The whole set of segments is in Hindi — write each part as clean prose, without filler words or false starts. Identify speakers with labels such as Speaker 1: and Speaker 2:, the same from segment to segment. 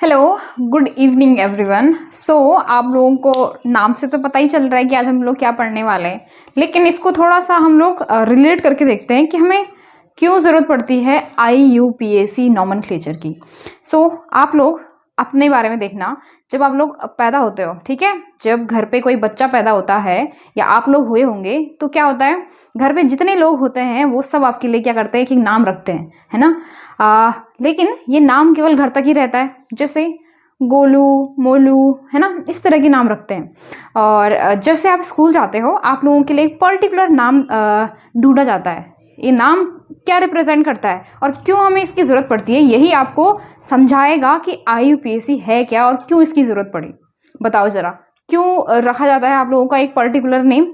Speaker 1: Hello, good evening everyone. आप लोगों को नाम से तो पता ही चल रहा है कि आज हम लोग क्या पढ़ने वाले हैं, लेकिन इसको थोड़ा सा हम लोग रिलेट करके देखते हैं कि हमें क्यों ज़रूरत पड़ती है IUPAC नॉमेनक्लेचर की। आप लोग अपने बारे में देखना, जब आप लोग पैदा होते हो, ठीक है, जब घर पे कोई बच्चा पैदा होता है या आप लोग हुए होंगे तो क्या होता है, घर पे जितने लोग होते हैं वो सब आपके लिए क्या करते हैं कि नाम रखते हैं, है ना। लेकिन ये नाम केवल घर तक ही रहता है, जैसे गोलू, मोलू, है ना, इस तरह के नाम रखते हैं। और जैसे आप स्कूल जाते हो, आप लोगों के लिए एक पर्टिकुलर नाम ढूंढा जाता है। ये नाम क्या रिप्रेजेंट करता है और क्यों हमें इसकी ज़रूरत पड़ती है, यही आपको समझाएगा कि IUPAC है क्या और क्यों इसकी ज़रूरत पड़ी। बताओ ज़रा, क्यों रखा जाता है आप लोगों का एक पर्टिकुलर नेम?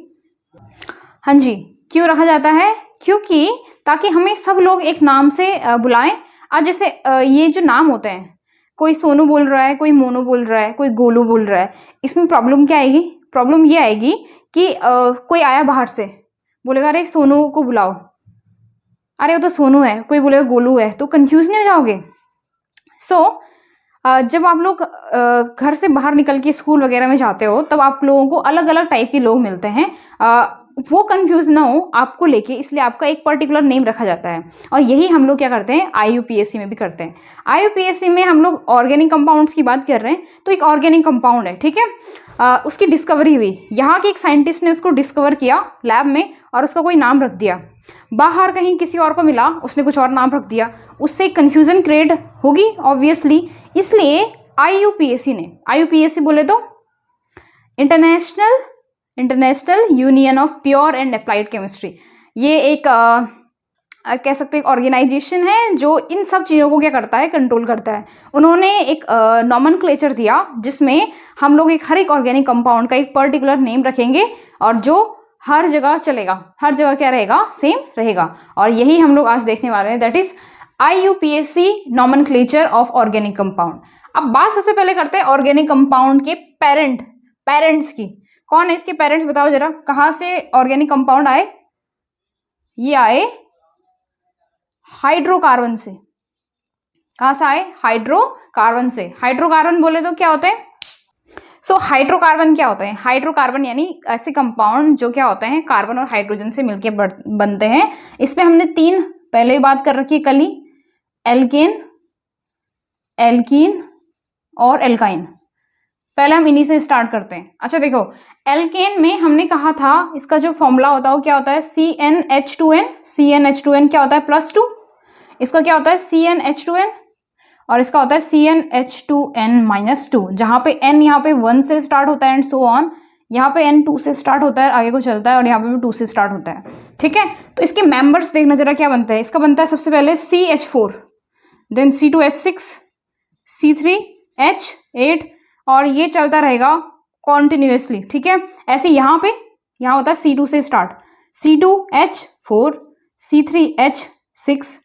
Speaker 1: हाँ जी, क्यों रखा जाता है? क्योंकि ताकि हमें सब लोग एक नाम से बुलाएं। आज जैसे ये जो नाम होते हैं, कोई सोनू बोल रहा है, कोई मोनू बोल रहा है, कोई गोलू बोल रहा है, इसमें प्रॉब्लम क्या आएगी? प्रॉब्लम ये आएगी कि कोई आया बाहर से, बोलेगा अरे सोनू को बुलाओ, अरे वो तो सोनू है, कोई बोलेगा गोलू है, तो कंफ्यूज नहीं हो जाओगे। जब आप लोग घर से बाहर निकल के स्कूल वगैरह में जाते हो, तब आप लोगों को अलग अलग टाइप के लोग मिलते हैं। वो कंफ्यूज ना हो आपको लेके, इसलिए आपका एक पर्टिकुलर नेम रखा जाता है। और यही हम लोग क्या करते हैं, IUPAC में भी करते हैं। IUPAC में हम लोग ऑर्गेनिक कंपाउंड्स की बात कर रहे हैं, तो एक ऑर्गेनिक कंपाउंड है, ठीक है, उसकी डिस्कवरी हुई, यहाँ के एक साइंटिस्ट ने उसको डिस्कवर किया लैब में और उसका कोई नाम रख दिया। बाहर कहीं किसी और को मिला, उसने कुछ और नाम रख दिया, उससे कंफ्यूजन क्रिएट होगी ऑब्वियसली। इसलिए IUPAC बोले तो international union of pure and applied chemistry, ये एक कह सकते हैं ऑर्गेनाइजेशन है जो इन सब चीज़ों को क्या करता है, कंट्रोल करता है। उन्होंने एक नॉमेनक्लेचर दिया जिसमें हम लोग हर एक ऑर्गेनिक कंपाउंड का एक पर्टिकुलर नेम रखेंगे और जो हर जगह चलेगा, हर जगह क्या रहेगा, सेम रहेगा। और यही हम लोग आज देखने वाले हैं, that is IUPAC nomenclature of organic compound. अब बात सबसे पहले करते हैं ऑर्गेनिक कंपाउंड के पेरेंट्स की। कौन है इसके पेरेंट्स, बताओ जरा, कहाँ से ऑर्गेनिक कंपाउंड आए? ये आए हाइड्रोकार्बन से। कहाँ से आए? हाइड्रोकार्बन से। हाइड्रोकार्बन बोले तो क्या होते हैं? हाइड्रोकार्बन क्या होते हैं? हाइड्रोकार्बन यानी ऐसे कंपाउंड जो क्या होते हैं, कार्बन और हाइड्रोजन से मिलकर बनते हैं। इसमें हमने 3 पहले ही बात कर रखी है, कल ही, एल्कीन और एल्काइन। पहले हम इन्हीं से स्टार्ट करते हैं। अच्छा देखो, एल्केन में हमने कहा था इसका जो फॉर्मूला होता है वो क्या होता है, CnH2n क्या होता है, +2। इसका क्या होता है, CnH2n, और इसका होता है CnH2n-2, जहां पे n यहाँ पे 1 से स्टार्ट होता है एंड सो ऑन, यहाँ पे n 2 से स्टार्ट होता है, आगे को चलता है, और यहाँ पे भी 2 से स्टार्ट होता है, ठीक है। तो इसके मेंबर्स देखना जरा क्या बनता है। इसका बनता है सबसे पहले CH4, देन C2H6, C3H8, और ये चलता रहेगा कॉन्टिन्यूसली, ठीक है। ऐसे यहाँ होता है C2 से स्टार्ट, C2H4, C3H6,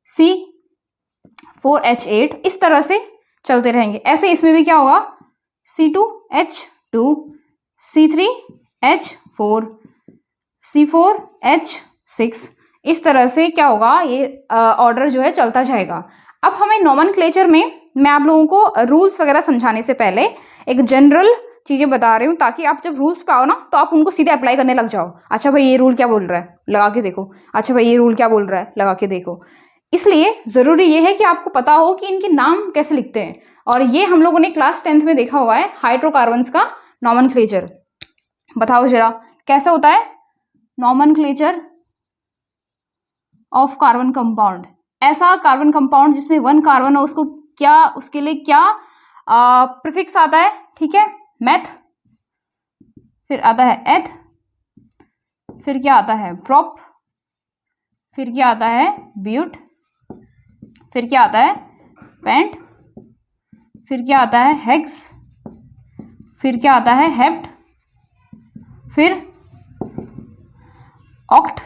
Speaker 1: C4H8, इस तरह से चलते रहेंगे। ऐसे इसमें भी क्या होगा, C2H2, C3H4, C4H6, इस तरह से क्या होगा, ये ऑर्डर जो है चलता जाएगा। अब हमें नॉमेनक्लेचर में मैं आप लोगों को रूल्स वगैरह समझाने से पहले एक जनरल चीजें बता रही हूँ, ताकि आप जब रूल्स पे आओ ना तो आप उनको सीधे अप्लाई करने लग जाओ। अच्छा भाई ये रूल क्या बोल रहा है, लगा के देखो। अच्छा भाई ये रूल क्या बोल रहा है, लगा के देखो। इसलिए जरूरी ये है कि आपको पता हो कि इनके नाम कैसे लिखते हैं। और ये हम लोगों ने क्लास 10th में देखा हुआ है, हाइड्रोकार्बन्स का नॉमेनक्लेचर। बताओ जरा कैसे होता है नॉमेनक्लेचर ऑफ कार्बन कंपाउंड। ऐसा कार्बन कंपाउंड जिसमें 1 कार्बन हो, उसको क्या, उसके लिए क्या प्रीफिक्स आता है, ठीक है, मेथ, फिर आता है एथ, फिर क्या आता है प्रोप, फिर क्या आता है ब्यूट, फिर क्या आता है पेंट, फिर क्या आता है हेक्स, फिर क्या आता है हेप्ट, फिर ऑक्ट,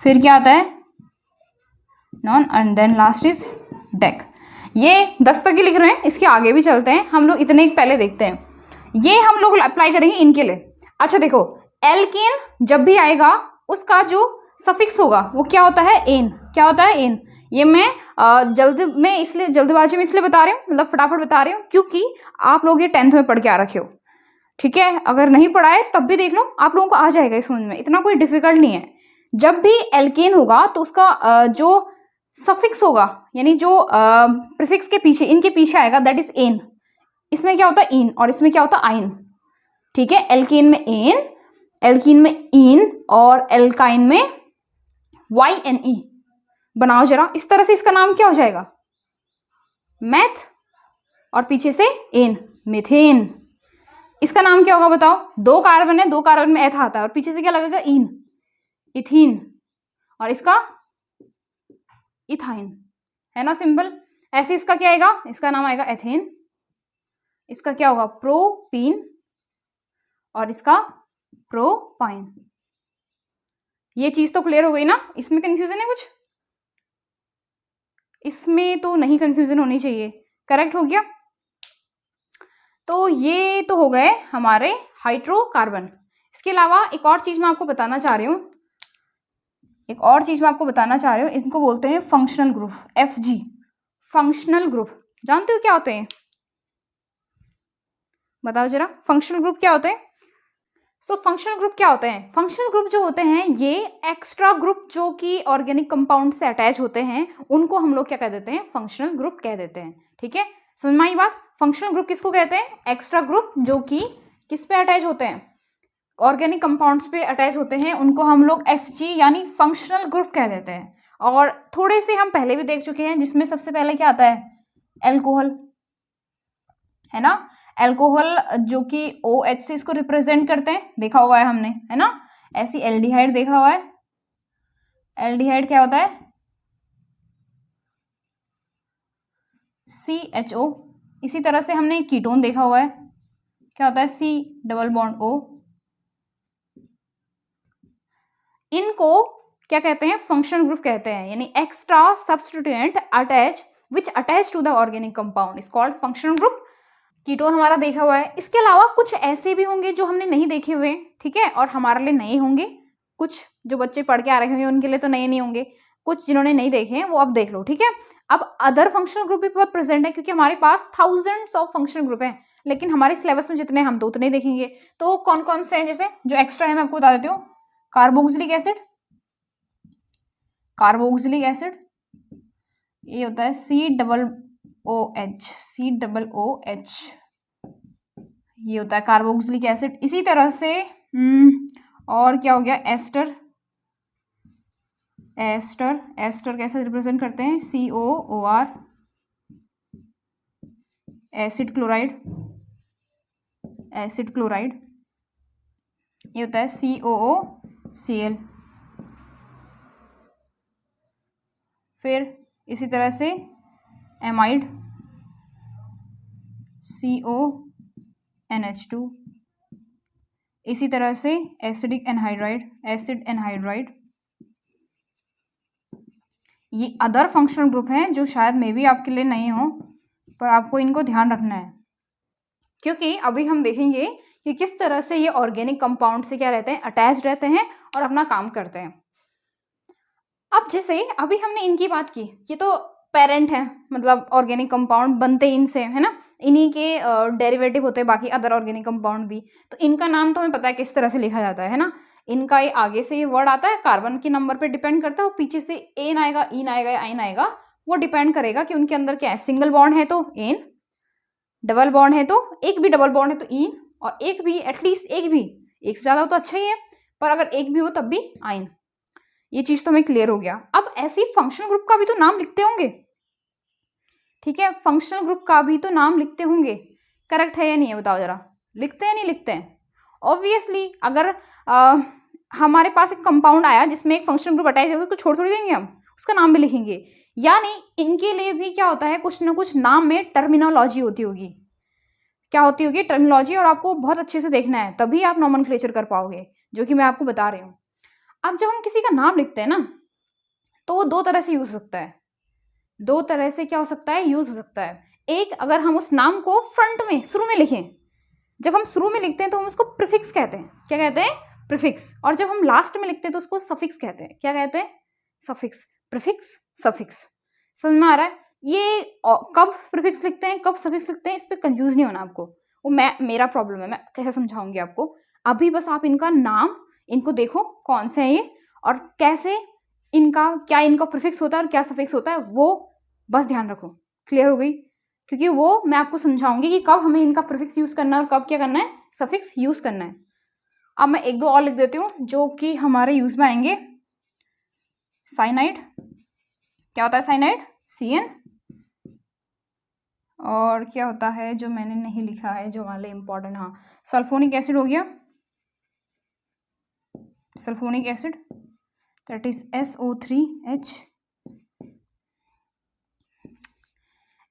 Speaker 1: फिर क्या आता है non, and then last is dec. ये 10 तक ही लिख रहे हैं, इसके आगे भी चलते हैं हम लोग, इतने पहले देखते हैं। ये हम लोग अप्लाई करेंगे इनके लिए। अच्छा देखो, एल्केन जब भी आएगा उसका जो सफिक्स होगा वो क्या होता है, एन। क्या होता है, एन। ये मैं जल्दबाजी में इसलिए बता रही हूँ, मतलब फटाफट बता रही हूँ, क्योंकि आप लोग ये 10th में पढ़ के आ रखे हो, ठीक है। अगर नहीं पढ़ा है तब भी देख लो, आप लोगों को आ जाएगा इस समझ में, इतना कोई डिफिकल्ट नहीं है। जब भी एल्केन होगा तो उसका जो सफिक्स होगा, यानी जो प्रीफिक्स के पीछे, इनके पीछे आएगा, दैट इज एन। इसमें क्या होता है इन, और इसमें क्या होता है आइन, ठीक है। एल्केन में एन, एल्कीन में इन, और एल्काइन में YNE। बनाओ जरा, इस तरह से इसका नाम क्या हो जाएगा, मैथ, और पीछे से एन, मेथेन। इसका नाम क्या होगा बताओ, 2 कार्बन है, 2 कार्बन में एथ आता है, और पीछे से क्या लगेगा इन, इथीन, और इसका इथाइन, है ना, सिंपल। ऐसे इसका क्या आएगा, इसका नाम आएगा एथेन, इसका क्या होगा प्रोपीन, और इसका प्रोपाइन। ये चीज तो क्लियर हो गई ना, इसमें कंफ्यूजन है कुछ, इसमें तो नहीं कंफ्यूजन होनी चाहिए, करेक्ट हो गया। तो ये तो हो गए हमारे हाइड्रोकार्बन। इसके अलावा एक और चीज मैं आपको बताना चाह रही हूँ, इनको बोलते हैं functional group, FG, functional group. जानते हो क्या होते हैं, बताओ जरा, फंक्शनल ग्रुप क्या होते हैं। फंक्शनल ग्रुप क्या होते हैं, फंक्शनल ग्रुप जो होते हैं ये एक्स्ट्रा ग्रुप जो कि ऑर्गेनिक कंपाउंड से अटैच होते हैं, उनको हम लोग क्या कह देते हैं, फंक्शनल ग्रुप कह देते हैं, ठीक है। समझ में आई बात, फंक्शनल ग्रुप किसको कहते हैं, एक्स्ट्रा ग्रुप जो कि किस पे अटैच होते हैं, ऑर्गेनिक कंपाउंड्स पे अटैच होते हैं, उनको हम लोग FG यानी फंक्शनल ग्रुप कह देते हैं। और थोड़े से हम पहले भी देख चुके हैं, जिसमें सबसे पहले क्या आता है, एल्कोहल, है ना, एल्कोहल जो कि OH से इसको रिप्रेजेंट करते हैं, देखा हुआ है हमने, है ना। ऐसी एल्डिहाइड देखा हुआ है, एल्डिहाइड क्या होता है, CHO। इसी तरह से हमने कीटोन देखा हुआ है, क्या होता है, C+O। इनको क्या कहते हैं, फंक्शनल ग्रुप कहते हैं, यानी extra substituent attach which attach to the organic compound is called functional group. Ketone हमारा देखा हुआ है। इसके अलावा कुछ ऐसे भी होंगे जो हमने नहीं देखे हुए, ठीक है, और हमारे लिए नए होंगे। कुछ जो बच्चे पढ़ के आ रहे होंगे उनके लिए तो नए नहीं होंगे, कुछ जिन्होंने नहीं देखे हैं वो अब देख लो, ठीक है। अब अदर फंक्शनल ग्रुप भी बहुत प्रेजेंट है, क्योंकि हमारे पास थाउजेंड्स ऑफ फंक्शनल ग्रुप हैं, लेकिन हमारे सिलेबस में जितने हम तो उतने देखेंगे। तो कौन कौन से हैं, जैसे जो एक्स्ट्रा है मैं आपको बता देती हूँ। कार्बोक्सिलिक एसिड, कार्बोक्सिलिक एसिड ये होता है COOH, ये होता है कार्बोक्सिलिक एसिड। इसी तरह से और क्या हो गया, एस्टर, एस्टर कैसे रिप्रेजेंट करते हैं, COOR, एसिड क्लोराइड, ये होता है COOCl। फिर इसी तरह से एमाइड, CONH2। इसी तरह से एसिडिक एनहाइड्राइड, एसिड एनहाइड्राइड। ये अदर फंक्शनल ग्रुप हैं जो शायद मे भी आपके लिए नहीं हो, पर आपको इनको ध्यान रखना है, क्योंकि अभी हम देखेंगे कि किस तरह से ये ऑर्गेनिक कंपाउंड से क्या रहते हैं, अटैच रहते हैं और अपना काम करते हैं। अब जैसे अभी हमने इनकी बात की, ये तो पेरेंट है, मतलब ऑर्गेनिक कंपाउंड बनते इनसे, है ना, इन्हीं के डेरिवेटिव होते हैं बाकी अदर ऑर्गेनिक कंपाउंड भी। तो इनका नाम तो हमें पता है किस तरह से लिखा जाता है ना। इनका ये आगे से ये वर्ड आता है, कार्बन के नंबर पे डिपेंड करता है, और पीछे से एन आएगा, इन आएगा या आइन आएगा, वो डिपेंड करेगा कि उनके अंदर क्या है। सिंगल बॉन्ड है तो एन, डबल बॉन्ड है तो, एक भी डबल बॉन्ड है तो इन, और एक भी एटलीस्ट एक से ज्यादा हो तो अच्छा ही है, पर अगर एक भी हो तब भी आइन। ये चीज तो हमें क्लियर हो गया। अब ऐसे ही फंक्शनल ग्रुप का भी तो नाम लिखते होंगे, ठीक है, फंक्शनल ग्रुप का भी तो नाम लिखते होंगे, करेक्ट है या नहीं है, बताओ जरा, लिखते हैं नहीं लिखते हैं। ऑब्वियसली अगर हमारे पास एक कंपाउंड आया जिसमें एक फंक्शनल ग्रुप अटैच है, उसको छोड़ थोड़ी देंगे हम, उसका नाम भी लिखेंगे। यानी इनके लिए भी क्या होता है, कुछ ना कुछ नाम में टर्मिनोलॉजी होती होगी। क्या होती होगी, टर्मिनोलॉजी, और आपको बहुत अच्छे से देखना है, तभी आप नॉमेनक्लेचर कर पाओगे, जो कि मैं आपको बता रही हूँ। अब जब हम किसी का नाम लिखते हैं ना, तो वो दो तरह से यूज हो सकता है, दो तरह से क्या हो सकता है, यूज हो सकता है। एक, अगर हम उस नाम को फ्रंट में शुरू में लिखें, जब हम शुरू में लिखते हैं तो हम उसको प्रीफिक्स कहते हैं। क्या कहते हैं, प्रीफिक्स। और जब हम लास्ट में लिखते हैं तो उसको सफिक्स कहते हैं। क्या कहते हैं, सफिक्स, प्रीफिक्स, सफिक्स, समझ में आ रहा है? ये कब प्रीफिक्स लिखते हैं, कब सफिक्स लिखते हैं, इस पे कंफ्यूज नहीं होना आपको। वो मेरा प्रॉब्लम है, मैं कैसे समझाऊंगी आपको। अभी बस आप इनका नाम, इनको देखो कौन से हैं ये, और कैसे इनका, क्या इनका प्रीफिक्स होता है और क्या सफिक्स होता है, वो बस ध्यान रखो। क्लियर हो गई? क्योंकि वो मैं आपको समझाऊंगी कि कब हमें इनका प्रीफिक्स यूज करना है और कब क्या करना है, सफिक्स यूज करना है। अब मैं एक दो और लिख देती हूँ जो कि हमारे यूज में आएंगे। साइनाइड, क्या होता है साइनाइड? CN। और क्या होता है जो मैंने नहीं लिखा है, जो हमारे लिए इंपॉर्टेंट, हाँ, सल्फोनिक एसिड हो गया, sulphonic acid, that is SO3H।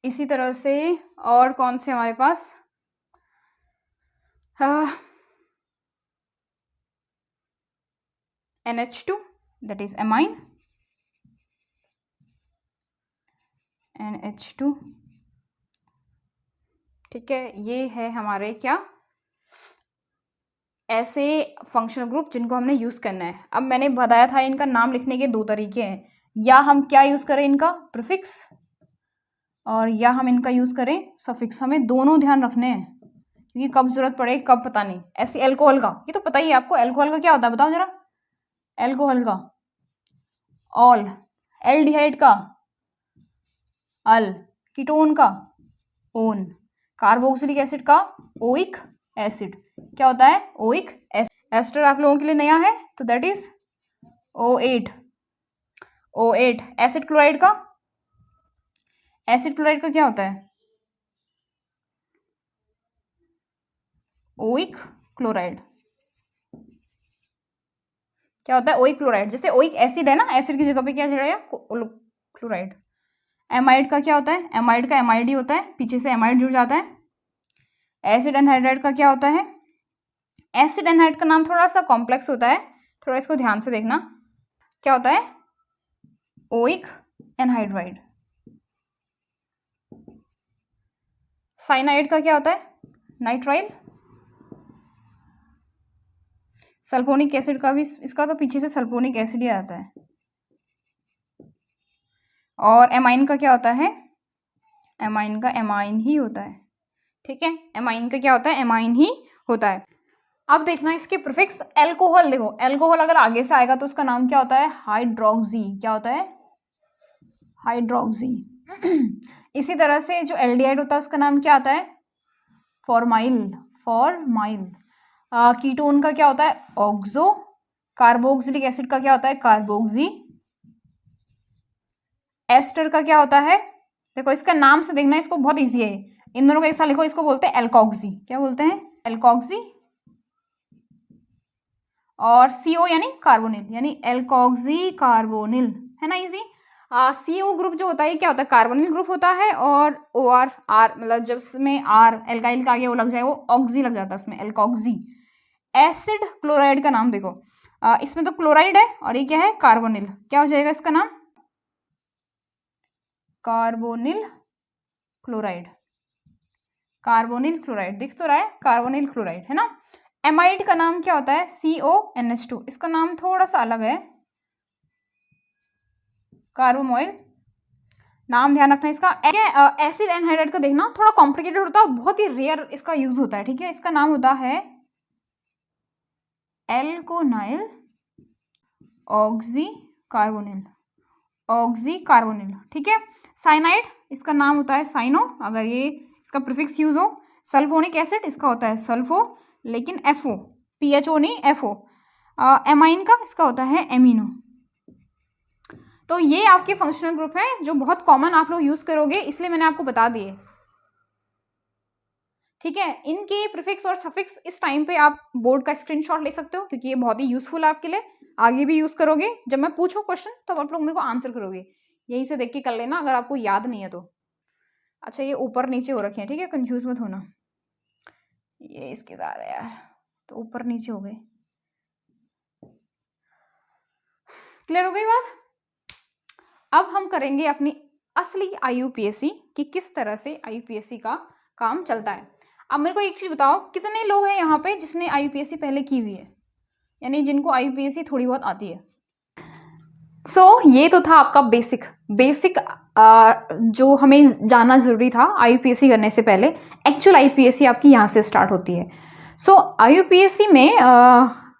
Speaker 1: इसी तरह से और कौन से हमारे पास, NH2, that is amine, NH2। ठीक है, ये है हमारे क्या, ऐसे फंक्शनल ग्रुप जिनको हमने यूज करना है। अब मैंने बताया था इनका नाम लिखने के दो तरीके हैं, या हम क्या यूज करें इनका प्रीफिक्स, और या हम इनका यूज करें सफिक्स। हमें दोनों ध्यान रखने हैं क्योंकि कब जरूरत पड़े कब पता नहीं। ऐसे एल्कोहल का, ये तो पता ही है आपको, एल्कोहल का क्या होता है बताओ जरा। एल्कोहल का ऑल, एल्डिहाइड का अल, कीटोन का ओन, कार्बोक्सिलिक एसिड का ओइक एसिड, क्या होता है ओइक एसिड। एस्टर आप लोगों के लिए नया है तो that is O8। O8 acid chloride का, एसिड क्लोराइड का क्या होता है ओइक क्लोराइड। क्या होता है ओइक क्लोराइड, जैसे ओइक एसिड है ना, एसिड की जगह पे क्या चढ़ेगा क्लोराइड। एमाइड का क्या होता है, एमाइड का एमाइड ही होता है, पीछे से एमाइड जुड़ जाता है। एसिड एनहाइड्राइड का क्या होता है, एसिड एनहाइड का नाम थोड़ा सा कॉम्प्लेक्स होता है, थोड़ा इसको ध्यान से देखना। क्या होता है ओइक एनहाइड्राइड। साइनाइड का क्या होता है नाइट्राइल। सल्फोनिक एसिड का भी, इसका तो पीछे से सल्फोनिक एसिड ही आता है। और एमाइन का क्या होता है, एमाइन का एमाइन ही होता है। ठीक है, एमाइन का क्या होता है, एमाइन ही होता है। अब देखना इसके प्रीफिक्स। एल्कोहल देखो, एल्कोहल अगर आगे से आएगा तो उसका नाम क्या होता है हाइड्रोक्सी। क्या होता है हाइड्रोक्सी। इसी तरह से जो एल्डिहाइड होता है उसका नाम क्या आता है फॉर्माइल, फॉर्माइल। कीटोन का क्या होता है ऑक्सो। कार्बोक्सिलिक एसिड का क्या होता है कार्बोक्सी। एस्टर का क्या होता है, देखो इसका नाम से देखना, इसको बहुत इजी है, इन दोनों का एक साथ लिखो, इसको बोलते हैं एल्कोक्सी। क्या बोलते हैं एल्कोक्सी। और CO यानी कार्बोनिल, यानी एल्कोक्सी कार्बोनिल, है ना इजी। CO ग्रुप जो होता है क्या होता है कार्बोनिल ग्रुप होता है। और OR, आर मतलब जब इसमें R एल्काइल का आगे वो लग जाए वो ऑक्सी लग जाता है उसमें, एल्कोक्सी। एसिड क्लोराइड का नाम देखो, इसमें तो क्लोराइड है और ये क्या है कार्बोनिल, क्या हो जाएगा इसका नाम कार्बोनिल क्लोराइड। कार्बोनिल क्लोराइड दिख तो रहा है, कार्बोनिल क्लोराइड है ना। एमाइड का नाम क्या होता है CONH2, इसका नाम थोड़ा सा अलग है कार्बोमोइल, नाम ध्यान रखना इसका। एसिड एनहाइड्राइड का देखना थोड़ा कॉम्प्लिकेटेड होता है, बहुत ही रेयर इसका यूज होता है। ठीक है, इसका नाम होता है एल्कोनाइल ऑक्सी कार्बोनिल, ऑक्सी कार्बोनिल। ठीक है, साइनाइड इसका नाम होता है साइनो, अगर ये इसका प्रीफिक्स यूज हो। सल्फोनिक एसिड इसका होता है सल्फो, लेकिन FO, PHO नहीं FO। एमाइन का इसका होता है एमिनो। तो ये आपके फंक्शनल ग्रुप हैं जो बहुत कॉमन आप लोग यूज करोगे, इसलिए मैंने आपको बता दिए। ठीक है, इनके प्रीफिक्स और सफिक्स इस टाइम पे आप बोर्ड का स्क्रीनशॉट ले सकते हो क्योंकि ये बहुत ही यूजफुल है आपके लिए, आगे भी यूज करोगे। जब मैं पूछूं क्वेश्चन तब आप लोग मेरे को आंसर करोगे, यहीं से देख के कर लेना अगर आपको याद नहीं है तो। अच्छा ये ऊपर नीचे हो रखे हैं, ठीक है, कंफ्यूज मत होना, ये इसके साथ है यार, तो ऊपर नीचे हो गए। क्लियर हो गई बात। अब हम करेंगे अपनी असली IUPAC कि किस तरह से IUPAC का काम चलता है। अब मेरे को एक चीज बताओ, कितने लोग हैं यहाँ पे जिसने IUPAC पहले की हुई है, यानी जिनको IUPAC थोड़ी बहुत आती है। ये तो था आपका बेसिक जो हमें जानना जरूरी था IUPAC करने से पहले। एक्चुअल IUPAC आपकी यहाँ से स्टार्ट होती है। IUPAC में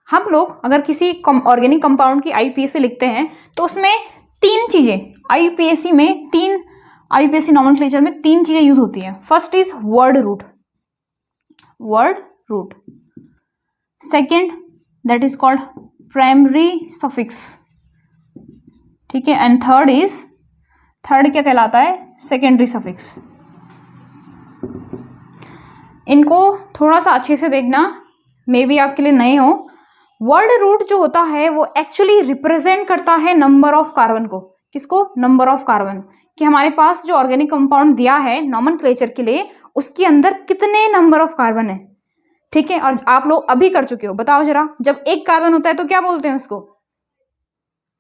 Speaker 1: हम लोग अगर किसी ऑर्गेनिक कंपाउंड की IUPAC लिखते हैं तो उसमें तीन चीजें IUPAC नॉमेनक्लेचर में तीन चीजें यूज होती हैं। First is word root, second that is called primary suffix, ठीक है, एंड थर्ड क्या कहलाता है, सेकेंडरी सफिक्स। इनको थोड़ा सा अच्छे से देखना, मे बी आपके लिए नए हो। वर्ड रूट जो होता है वो एक्चुअली रिप्रेजेंट करता है नंबर ऑफ कार्बन को। किसको? नंबर ऑफ कार्बन, कि हमारे पास जो ऑर्गेनिक कंपाउंड दिया है नॉमेनक्लेचर के लिए उसके अंदर कितने नंबर ऑफ कार्बन है, ठीक है। और आप लोग अभी कर चुके हो, बताओ जरा, जब एक कार्बन होता है तो क्या बोलते हैं उसको?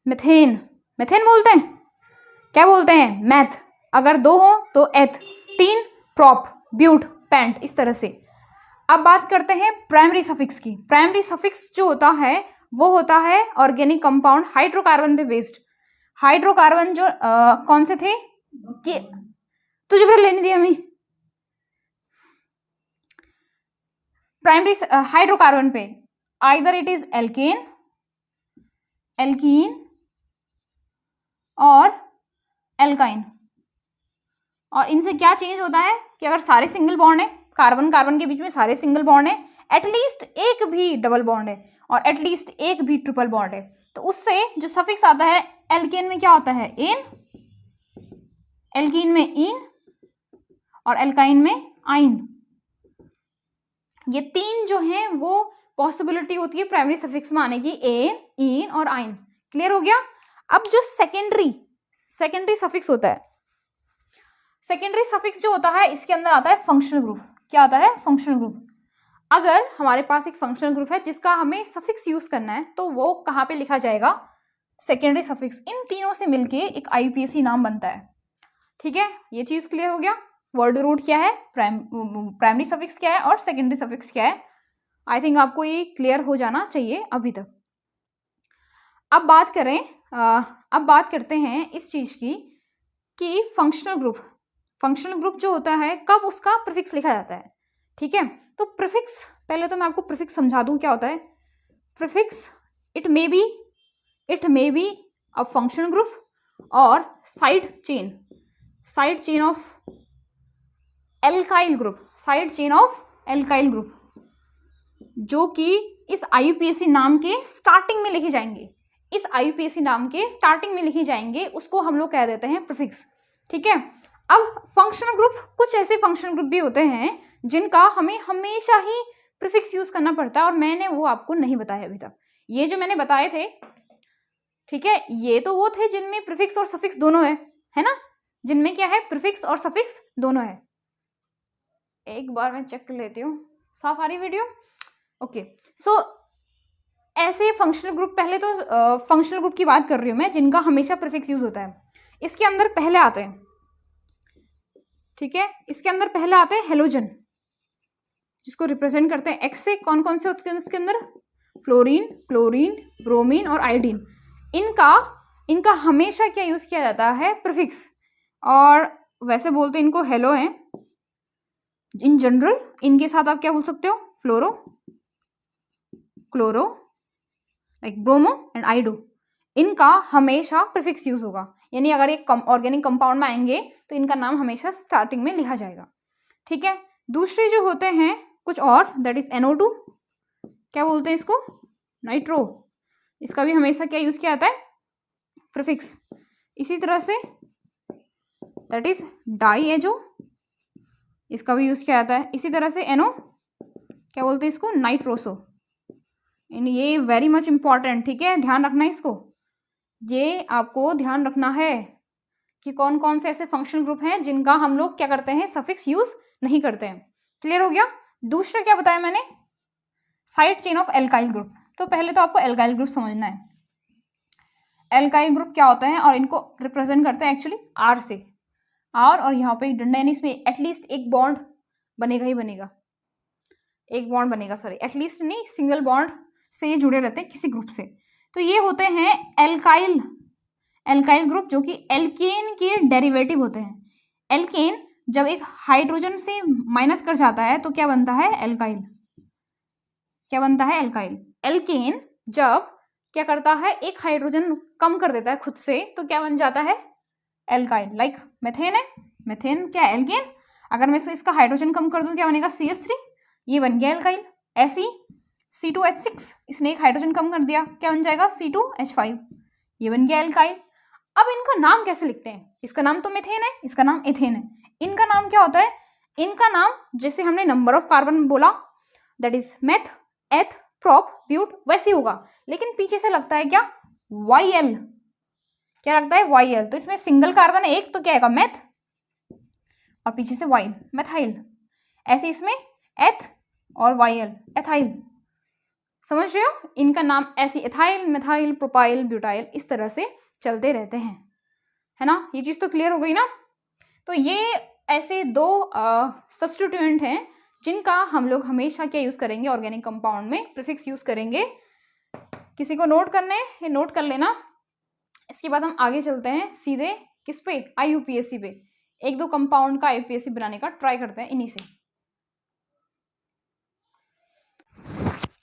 Speaker 1: मिथेन बोलते हैं। क्या बोलते हैं? मैथ। अगर दो हो तो एथ, तीन प्रॉप, ब्यूट, पेंट, इस तरह से। अब बात करते हैं प्राइमरी सफिक्स की। प्राइमरी सफिक्स जो होता है वो होता है ऑर्गेनिक कंपाउंड हाइड्रोकार्बन पे बेस्ड। हाइड्रोकार्बन जो कौन से थे कि तुझे फिर लेने दिया हमें प्राइमरी हाइड्रोकार्बन पे, आइदर इट इज एल्केन और एल्काइन। और इनसे क्या चेंज होता है कि अगर सारे सिंगल बॉन्ड है, कार्बन के बीच में सारे सिंगल बॉन्ड है, एटलीस्ट एक भी डबल बॉन्ड है और एटलीस्ट एक भी ट्रिपल बॉन्ड है, तो उससे जो सफिक्स आता है एल्केन में क्या होता है? एन, एल्कीन में इन और एल्काइन में आइन। ये तीन जो हैं वो पॉसिबिलिटी होती है प्राइमरी सफिक्स में आने की, एन, इन और आइन। क्लियर हो गया? अब जो सेकेंडरी सफिक्स होता है, सेकेंडरी सफिक्स जो होता है इसके अंदर आता है फंक्शनल ग्रुप। क्या आता है? Functional group. अगर हमारे पास एक फंक्शनल ग्रुप है जिसका हमें सफिक्स यूज करना है तो वो कहाँ पे लिखा जाएगा? Secondary suffix. इन तीनों से मिलके एक IUPAC नाम बनता है, ठीक है। ये चीज क्लियर हो गया? वर्ड रूट क्या है, प्राइमरी सफिक्स क्या है और सेकेंडरी सफिक्स क्या है। आई थिंक आपको ये क्लियर हो जाना चाहिए अभी तक। अब बात करते हैं इस चीज की कि फंक्शनल ग्रुप जो होता है कब उसका प्रीफिक्स लिखा जाता है, ठीक है। तो प्रीफिक्स, पहले तो मैं आपको प्रीफिक्स समझा दूं क्या होता है। Prefix it may be a functional group और side chain of alkyl group, जो कि इस IUPAC नाम के स्टार्टिंग में लिखे जाएंगे, उसको हम लोग कह देते हैं प्रीफिक्स, ठीक है। अब फंक्शनल ग्रुप, कुछ ऐसे फंक्शनल ग्रुप भी होते हैं जिनका हमें हमेशा ही प्रीफिक्स यूज करना पड़ता है और मैंने वो आपको नहीं बताया अभी तक। ये जो मैंने बताए थे, ठीक है, ये तो वो थे जिनमें प्रीफिक्स और सफिक्स दोनों है ना, जिनमें क्या है, प्रीफिक्स और सफिक्स दोनों है। एक बार मैं चेक कर लेती हूँ, साफ आ रही वीडियो? ओके। ऐसे फंक्शनल ग्रुप, पहले तो फंक्शनल ग्रुप की बात कर रही हूँ मैं जिनका हमेशा प्रीफिक्स यूज होता है। इसके अंदर पहले आते हैं, ठीक है, इसके अंदर पहले आते हैं हेलोजन, जिसको रिप्रेजेंट करते हैं एक्स से। कौन कौन से होते हैं इसके अंदर? फ्लोरीन, क्लोरीन, ब्रोमीन और आयोडीन। इनका हमेशा क्या यूज किया जाता है? प्रीफिक्स। और वैसे बोलते इनको हेलो हैं इन जनरल। इनके साथ आप क्या बोल सकते हो? फ्लोरो, क्लोरो, लाइक ब्रोमो एंड आइडो। इनका हमेशा प्रीफिक्स यूज होगा, यानी अगर एक ऑर्गेनिक कंपाउंड में आएंगे तो इनका नाम हमेशा स्टार्टिंग में लिखा जाएगा, ठीक है। दूसरे जो होते हैं कुछ और, दैट इज NO2, क्या बोलते हैं इसको? नाइट्रो। इसका भी हमेशा क्या यूज किया जाता है? प्रीफिक्स। इसी तरह से दैट इज डाईएजो, इसका भी यूज किया जाता है। इसी तरह से NO, क्या बोलते हैं इसको? नाइट्रोसो। ये वेरी मच इंपॉर्टेंट, ठीक है, ध्यान रखना इसको। ये आपको ध्यान रखना है कि कौन कौन से ऐसे फंक्शनल ग्रुप हैं जिनका हम लोग क्या करते हैं? सफिक्स यूज नहीं करते हैं। क्लियर हो गया? दूसरा क्या बताया मैंने? Side chain of alkyl group. तो पहले तो आपको एल्काइल ग्रुप समझना है। एल्काइल ग्रुप क्या होता है और इनको रिप्रेजेंट करते हैं एक्चुअली R से। R और यहाँ पे डंडा, यानी इसमें एटलीस्ट एक बॉन्ड बनेगा ही बनेगा, एक बॉन्ड बनेगा, सॉरी, एटलीस्ट नहीं, सिंगल बॉन्ड से ये जुड़े रहते हैं किसी ग्रुप से। तो ये होते हैं एल्काइल एल्काइल ग्रुप जो कि एल्केन के डेरिवेटिव होते हैं। एल्केन जब एक हाइड्रोजन से माइनस कर जाता है तो क्या बनता है? एल्काइल। क्या बनता है? एल्काइल। एल्केन जब क्या करता है, एक हाइड्रोजन कम कर देता है खुद से, तो क्या बन जाता है? एल्काइल। लाइक मेथेन है, मेथेन क्या है? एल्केन। अगर मैं इसका हाइड्रोजन कम कर दूं क्या बनेगा? CH3, ये बन गया एल्काइल। ऐसी C2H6, इसने एक हाइड्रोजन कम कर दिया, क्या बन जाएगा? C2H5, ये बन गया एल्काइल। अब इनका नाम कैसे लिखते हैं? इसका नाम तो मेथेन है, इसका नाम एथेन है। इनका नाम क्या होता है? इनका नाम जैसे हमने नंबर ऑफ कार्बन बोला, दैट इज मेथ, एथ, प्रोप, ब्यूट, वैसे होगा, लेकिन पीछे से लगता है क्या? YL। क्या लगता है? YL। तो इसमें सिंगल कार्बन है एक, तो क्या आएगा? मेथ, और पीछे से YL, मेथाइल। ऐसे इसमें एथ और YL, एथाइल। समझ रहे हो? इनका नाम ऐसे एथाइल, मेथाइल, प्रोपाइल, ब्यूटाइल इस तरह से चलते रहते हैं, है ना? ये चीज तो क्लियर हो गई ना? तो ये ऐसे दो सब्स्टिट्यूएंट हैं जिनका हम लोग हमेशा क्या यूज करेंगे? ऑर्गेनिक कंपाउंड में प्रीफिक्स यूज करेंगे। किसी को नोट करने ये नोट कर लेना। इसके बाद हम आगे चलते हैं सीधे किस पे? IUPAC पे। एक दो कंपाउंड का IUPAC बनाने का ट्राई करते हैं इन्हीं से।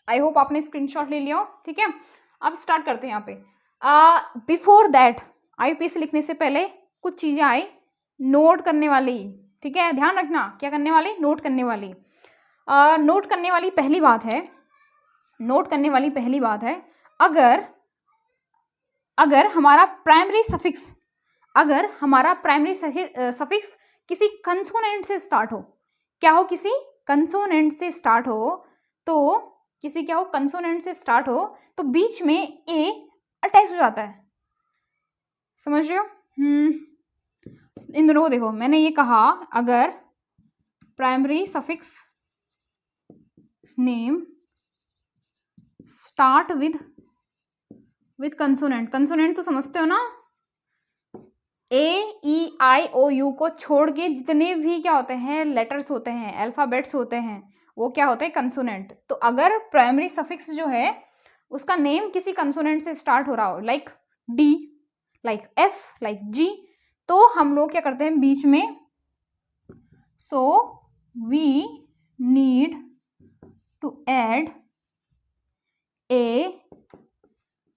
Speaker 1: आई होप आपने स्क्रीनशॉट ले लिया हो, ठीक है? अब स्टार्ट करते हैं यहाँ पे। बिफोर दैट, IUPAC लिखने से पहले कुछ चीजें आई नोट करने वाली, ठीक है? ध्यान रखना, क्या करने वाली? नोट करने वाली। नोट करने वाली पहली बात है, नोट करने वाली पहली बात है, अगर हमारा प्राइमरी सफिक्स, अगर हमारा प्राइमरी सफिक्स किसी कंसोनेंट से स्टार्ट हो, क्या हो? किसी कंसोनेंट से स्टार्ट हो, तो किसी क्या हो? कंसोनेंट से स्टार्ट हो, तो बीच में ए अटैच हो जाता है। समझ रहे हो? इन दोनों को देखो, मैंने ये कहा अगर primary suffix name start with consonant, consonant तो समझते हो ना? A, E, I, O, U को छोड़ के जितने भी क्या होते हैं? लेटर्स होते हैं, अल्फाबेट्स होते हैं, वो क्या होते हैं? कंसोनेंट। तो अगर प्राइमरी सफिक्स जो है उसका नेम किसी कंसोनेंट से स्टार्ट हो रहा हो, like D, like F, like G, तो हम लोग क्या करते हैं बीच में? So we need to add a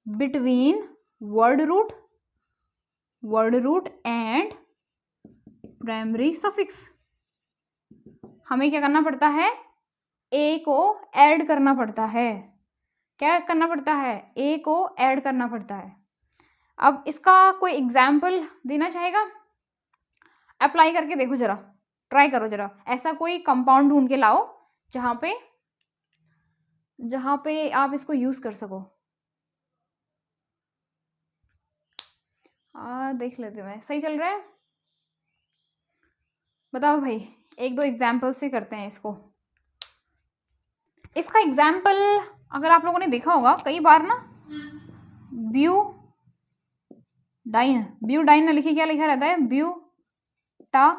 Speaker 1: between word root and primary suffix. हमें क्या करना पड़ता है? ए को ऐड करना पड़ता है। क्या करना पड़ता है? ए को ऐड करना पड़ता है। अब इसका कोई एग्जाम्पल देना चाहेगा? अप्लाई करके देखो जरा, ट्राई करो जरा। ऐसा कोई कंपाउंड ढूंढ के लाओ जहां पे आप इसको यूज कर सको। देख लेते हैं, सही चल रहा है? बताओ भाई, एक दो एग्जाम्पल से करते हैं इसको। इसका एग्जाम्पल अगर आप लोगों ने देखा होगा कई बार ना, ब्यूडाइन में लिखी क्या लिखा रहता है? ब्यूटाडाइन।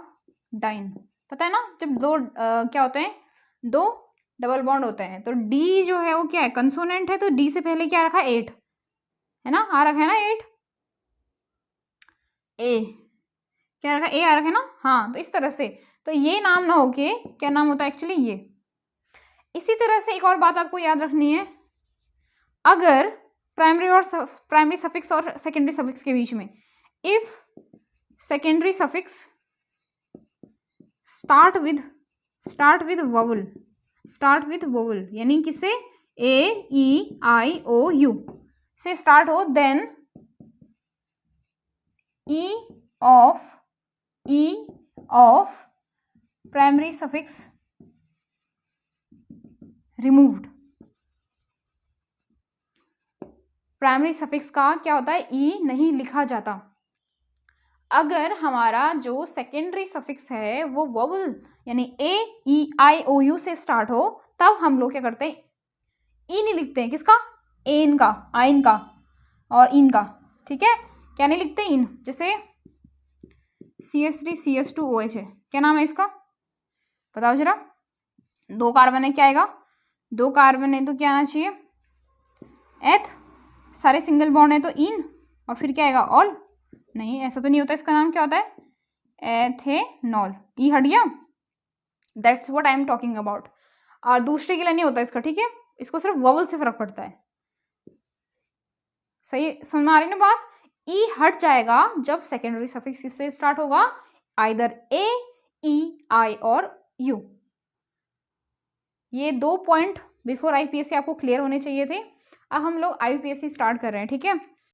Speaker 1: पता है ना? जब दो क्या होते हैं? दो डबल बॉन्ड होते हैं, तो डी जो है वो क्या है? कंसोनेंट है, तो डी से पहले क्या रखा है? 8 है ना? आ रखा है ना 8। ए क्या रखा? ए आ रखा है ना? हाँ, तो इस तरह से, तो ये नाम ना होके क्या नाम होता है एक्चुअली? ये। इसी तरह से एक और बात आपको याद रखनी है, अगर प्राइमरी सफिक्स और सेकेंडरी सफिक्स के बीच में, if secondary suffix start with vowel, यानी किससे? A, E, I, O, U से स्टार्ट हो, then E of primary suffix removed. Primary suffix का क्या होता है? ई नहीं लिखा जाता। अगर हमारा जो सेकेंडरी सफिक्स है वो वोवल यानी A, E, I, O, U से स्टार्ट हो, तब हम लोग क्या करते हैं? ई नहीं लिखते हैं। किसका? एन का, आइन का और इन का, ठीक है? क्या नहीं लिखते? इन। जैसे CH3CH2OH है, क्या नाम है इसका? बताओ जरा। 2 कार्बन है, क्या आएगा? 2 कार्बन है तो क्या आना चाहिए? एथ। सारे सिंगल बॉन्ड है तो इन, और फिर क्या आएगा? ऑल। नहीं, ऐसा तो नहीं होता, इसका नाम क्या होता है? एथेनॉल। ई हट गया, that's what I am talking about. और दूसरे के लिए नहीं होता इसका, ठीक है, इसको सिर्फ वोवल से फर्क पड़ता है। सही समझ में आ रही ना बात? ई हट जाएगा जब सेकेंडरी सफिक्स किससे स्टार्ट होगा, आइदर ए, ई, आई और यू। ये 2 पॉइंट बिफोर आईपीएससी आपको क्लियर होने चाहिए थे। अब हम लोग आईपीएससी स्टार्ट कर रहे हैं, ठीक है।